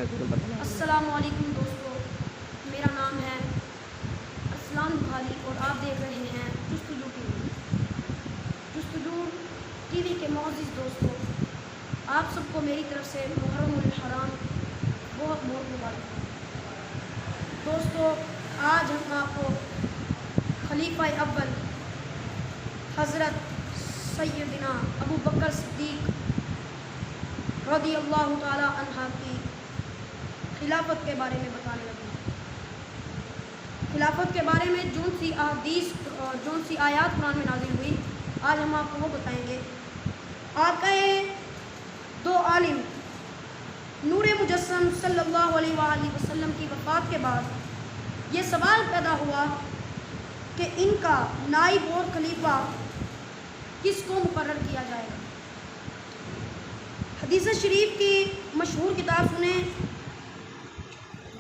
السلام علیکم دوستو، میرا نام ہے ارسلان بخاری اور آپ دیکھ رہے ہیں جستجو ٹی وی۔ جستجو ٹی وی کے معزز دوستو، آپ سب کو میری طرف سے محرم الحرام بہت بہت مبارک۔ دوستو، آج ہم آپ کو خلیفہ اول حضرت سیدنا ابو بکر صدیق رضی اللہ تعالی عنہ کی خلافت کے بارے میں بتانے لگے ہیں۔ خلافت کے بارے میں جون سی آیات قرآن میں نازل ہوئی، آج ہم آپ کو وہ بتائیں گے۔ آقا دو عالم نور مجسم صلی اللہ علیہ وآلہ وسلم کی وفات کے بعد یہ سوال پیدا ہوا کہ ان کا نائب اور خلیفہ کس کو مقرر کیا جائے گا۔ حدیث شریف کی مشہور کتاب سنیں،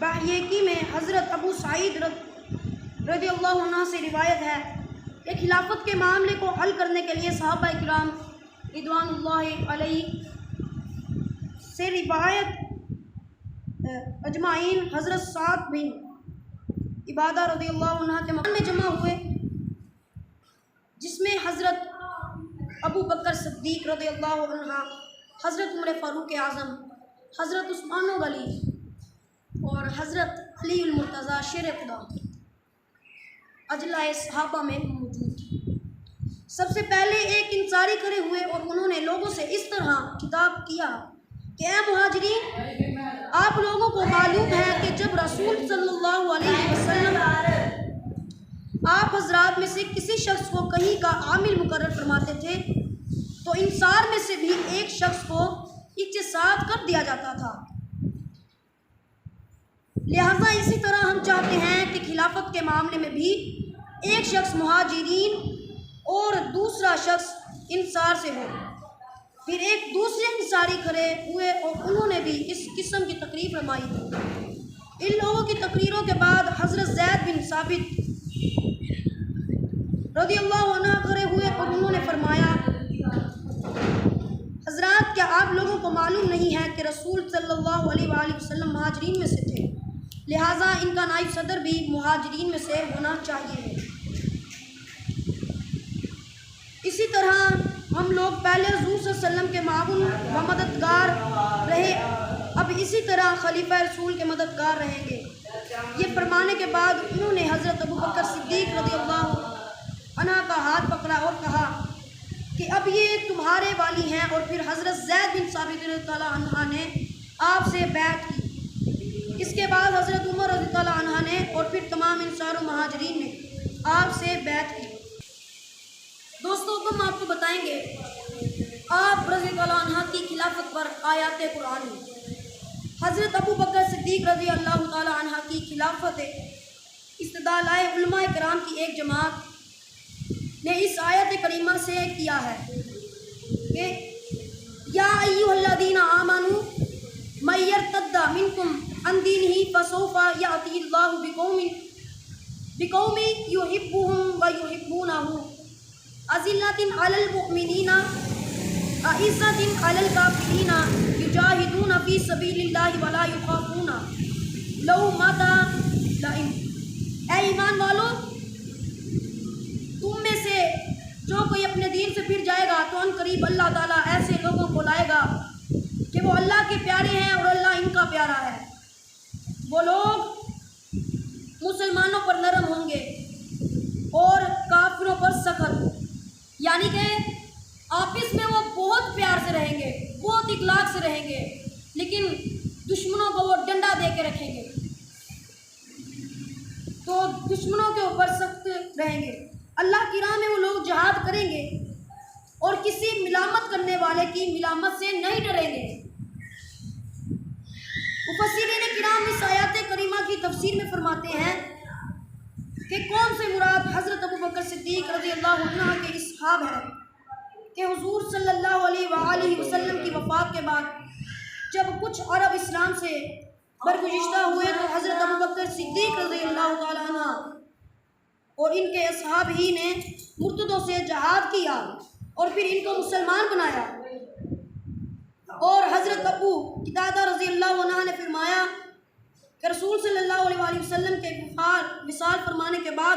باحیکی میں حضرت ابو سعید رضی اللہ عنہ سے روایت ہے کہ خلافت کے معاملے کو حل کرنے کے لیے صحابہ کرام رضوان اللہ علیہ سے روایت اجمعین حضرت سعد بن عبادہ رضی اللہ عنہ کے مکان میں جمع ہوئے، جس میں حضرت ابو بکر صدیق رضی اللہ عنہ، حضرت عمر فاروق اعظم، حضرت عثمان غنی اور حضرت علی المرتضیٰ شیر خدا اجلائے صحابہ میں موجود تھی۔ سب سے پہلے ایک انصاری کھڑے ہوئے اور انہوں نے لوگوں سے اس طرح خطاب کیا کہ اے مہاجرین، آپ لوگوں کو معلوم ہے کہ جب رسول صلی اللہ علیہ وسلم آپ حضرات میں سے کسی شخص کو کہیں کا عامل مقرر فرماتے تھے تو انصار میں سے بھی ایک شخص کو اختصاص کر دیا جاتا تھا۔ لہٰذا اسی طرح ہم چاہتے ہیں کہ خلافت کے معاملے میں بھی ایک شخص مہاجرین اور دوسرا شخص انصار سے ہو۔ پھر ایک دوسرے انصاری کھڑے ہوئے اور انہوں نے بھی اس قسم کی تقریر فرمائی تھی۔ ان لوگوں کی تقریروں کے بعد حضرت زید بن ثابت رضی اللہ عنہ کھڑے ہوئے اور انہوں نے فرمایا، حضرات، کیا آپ لوگوں کو معلوم نہیں ہے کہ رسول صلی اللہ علیہ وآلہ وسلم مہاجرین میں سے تھے، لہٰذا ان کا نائب صدر بھی مہاجرین میں سے ہونا چاہیے۔ اسی طرح ہم لوگ پہلے حضور صلی اللہ علیہ وسلم کے معاون و مددگار رہے، اب اسی طرح خلیفہ رسول کے مددگار رہیں گے۔ یہ فرمانے کے بعد انہوں نے حضرت ابو بکر صدیق رضی اللہ عنہ کا ہاتھ پکڑا اور کہا کہ اب یہ تمہارے والی ہیں، اور پھر حضرت زید بن ثابت رضی اللہ عنہ نے آپ سے بیعت کی۔ اس کے بعد حضرت عمر رضی اللہ عنہ نے اور پھر تمام انصار و مہاجرین نے آپ سے بیعت کی۔ دوستو، ہم آپ کو بتائیں گے آپ رضی اللہ عنہ کی خلافت پر آیات قرآن میں حضرت ابو بکر صدیق رضی اللہ تعالی عنہ کی خلافت استدلال علماء کرام کی ایک جماعت نے اس آیت کریمہ سے کیا ہے کہ یا ایھا الذین آمنوا من یرتد منکم عن دینہ فسوف یأتی اللہ بقوم یحبهم ویحبونہ اذلۃ علی المؤمنین اعزۃ علی الکافرین یجاہدون فی سبیل اللہ ولا یخافون لومۃ لائم۔ اے ایمان والو، تم میں سے جو کوئی اپنے دین سے پھر جائے گا تو ان قریب اللہ تعالیٰ ایسے لوگوں کو لائے گا کہ وہ اللہ کے پیارے ہیں اور اللہ ان کا پیارا ہے۔ وہ لوگ مسلمانوں پر نرم ہوں گے اور کافروں پر سخت، یعنی کہ آپس میں وہ بہت پیار سے رہیں گے، بہت اخلاق سے رہیں گے، لیکن دشمنوں کو وہ ڈنڈا دے کے رکھیں گے، تو دشمنوں کے اوپر سخت رہیں گے۔ اللہ کی راہ میں وہ لوگ جہاد کریں گے اور کسی ملامت کرنے والے کی ملامت سے نہیں ڈریں گے۔ مفسرین کرام اس آیات کریمہ کی تفسیر میں فرماتے ہیں کہ کون سے مراد حضرت ابو بکر صدیق رضی اللہ عنہ کے اصحاب ہیں کہ حضور صلی اللہ علیہ وآلہ وسلم کی وفات کے بعد جب کچھ عرب اسلام سے برگزشتہ ہوئے تو حضرت ابو بکر صدیق رضی اللہ تعالی عنہ اور ان کے اصحاب ہی نے مرتدوں سے جہاد کیا اور پھر ان کو مسلمان بنایا۔ اور حضرت ابو قتادہ رضی اللہ عنہ نے فرمایا کہ رسول صلی اللہ علیہ وسلم کے وصال فرمانے کے بعد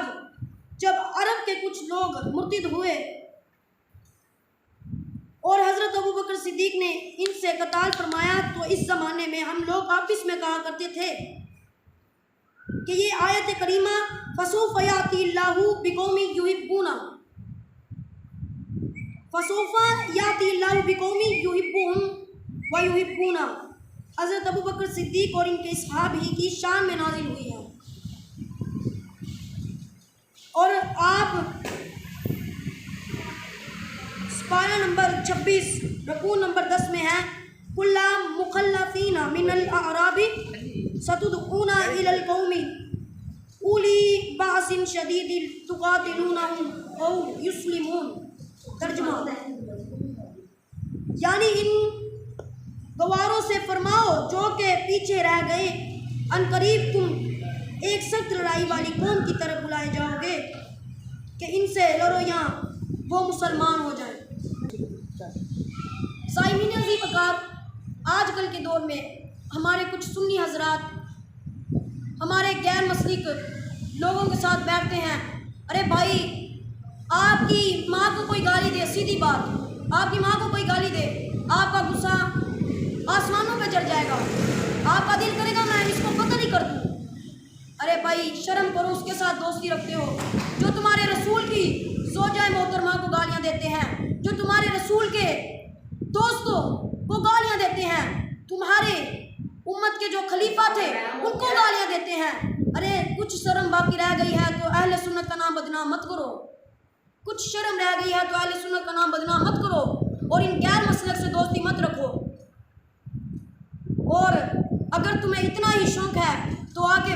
جب عرب کے کچھ لوگ مرتد ہوئے اور حضرت ابوبکر صدیق نے ان سے قتال فرمایا، تو اس زمانے میں ہم لوگ آپس میں کہا کرتے تھے کہ یہ آیت کریمہ فَسَوْفَ يَأْتِي اللَّهُ بِقَوْمٍ يُحِبُّونَ فَسَوْفَ يَأْتِي اللَّهُ بِقَوْمٍ يُحِبُّهُمْ وَيُحِبُّونَهُ حضرت ابوبکر صدیق اور ان کے اصحاب ہی کی شان میں نازل ہوئی ہے۔ اور آپ سپارہ نمبر 26 رکوع نمبر 10 میں ہے کُلَّ مُخَلَّفِينَ مِنَ الْأَعْرَابِ سَتُدْعُونَ إِلَى الْقَوْمِ أُولِي بَأْسٍ شَدِيدٍ تُقَاتِلُونَهُمْ أَوْ يُسْلِمُونَ۔ ترجمہ یعنی ان گواروں سے فرماؤ جو کہ پیچھے رہ گئے، ان قریب تم ایک سخت لڑائی والی قوم کی طرف بلائے جاؤ گے کہ ان سے لڑو یا وہ مسلمان ہو جائیں۔ سائمین عزیز وقار، آج کل کے دور میں ہمارے کچھ سنی حضرات ہمارے غیر مسلک لوگوں کے ساتھ بیٹھتے ہیں، ارے بھائی آپ کی ماں کو کوئی گالی دے، سیدھی بات، آپ کی ماں کو کوئی گالی دے، آپ کا غصہ آسمانوں پہ چڑھ جائے گا، آپ کا دل کرے گا میں اس کو قتل ہی کر دوں۔ ارے بھائی شرم کرو، اس کے ساتھ دوستی رکھتے ہو جو تمہارے رسول کی زوجہ محترمہ کو گالیاں دیتے ہیں، جو تمہارے رسول کے دوستوں کو گالیاں دیتے ہیں، تمہارے امت کے جو خلیفہ تھے ان کو گالیاں دیتے ہیں۔ ارے کچھ شرم باقی رہ گئی ہے تو اہل سنت کا نام بدنام مت کرو، کچھ شرم رہ گئی ہے تو اہل سنت کا نام بدنام مت کرو اور ان غیر مسلک سے دوستی مت رکھو۔ اور اگر تمہیں اتنا ہی شوق ہے تو آ کے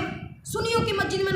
سنیوں کی مسجد میں